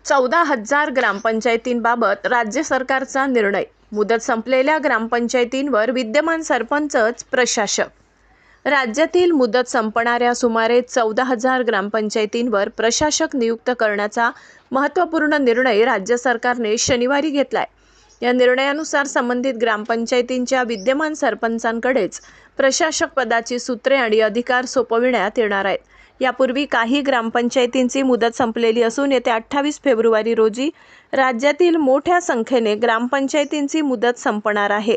14,000 ग्रामपंचायतींबाबत राज्य सरकारचा निर्णय. मुदत संपलेल्या ग्रामपंचायतींवर विद्यमान सरपंचच प्रशासक. राज्यातील मुदत संपणाऱ्या सुमारे 14,000 ग्रामपंचायतींवर प्रशासक नियुक्त करण्याचा महत्त्वपूर्ण निर्णय राज्य सरकारने शनिवारी घेतलाय. या निर्णयानुसार संबंधित ग्रामपंचायतींच्या विद्यमान सरपंचांकडेच प्रशासक पदाची सूत्रे आणि अधिकार सोपविण्यात येणार आहेत. यापूर्वी काही ग्रामपंचायतींची मुदत संपलेली असून येत्या 28 फेब्रुवारी रोजी राज्यातील मोठ्या संख्येने ग्रामपंचायतींची मुदत संपणार आहे.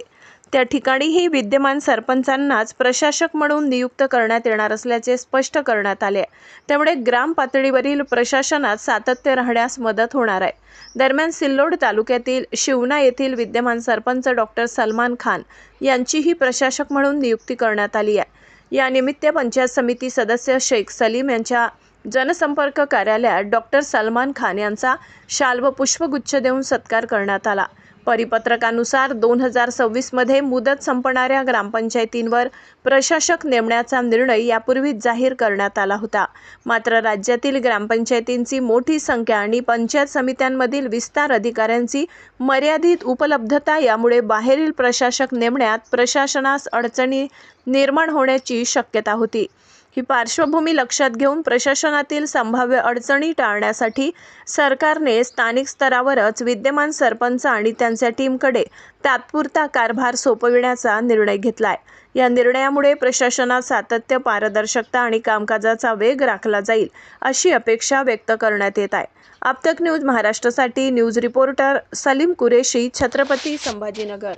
त्या ठिकाणीही विद्यमान सरपंचांनाच प्रशासक म्हणून नियुक्त करण्यात येणार असल्याचे स्पष्ट करण्यात आले. त्यामुळे ग्राम पातळीवरील प्रशासनात सातत्य राहण्यास मदत होणार आहे. दरम्यान सिल्लोड तालुक्यातील शिवना येथील विद्यमान सरपंच डॉक्टर सलमान खान यांचीही प्रशासक म्हणून नियुक्ती करण्यात आली आहे. या निमित्त पंचायत समिती सदस्य शेख सलीम यांच्या जनसंपर्क कार्यालयात डॉक्टर सलमान खान यांचा शाल व पुष्पगुच्छ देऊन सत्कार करण्यात आला. परिपत्रकानुसार 2026 मध्ये मुदत संपणाऱ्या ग्रामपंचायतींवर प्रशासक नेमण्याचा निर्णय यापूर्वीच जाहीर करण्यात आला होता. मात्र राज्यातील ग्रामपंचायतींची मोठी संख्या आणि पंचायत समित्यांमधील विस्तार अधिकाऱ्यांची मर्यादित उपलब्धता यामुळे बाहेरील प्रशासक नेमण्यात प्रशासनास अडचणी निर्माण होण्याची शक्यता होती. ही पार्श्वभूमी लक्षात घेऊन प्रशासनातील संभाव्य अडचणी टाळण्यासाठी सरकारने स्थानिक स्तरावरच विद्यमान सरपंच आणि त्यांच्या टीमकडे तात्पुरता कारभार सोपविण्याचा निर्णय घेतलाय. या निर्णयामुळे प्रशासनात सातत्य, पारदर्शकता आणि कामकाजाचा वेग राखला जाईल अशी अपेक्षा व्यक्त करण्यात येत आहे. आपतक न्यूज महाराष्ट्रासाठी न्यूज रिपोर्टर सलीम कुरेशी, छत्रपती संभाजीनगर.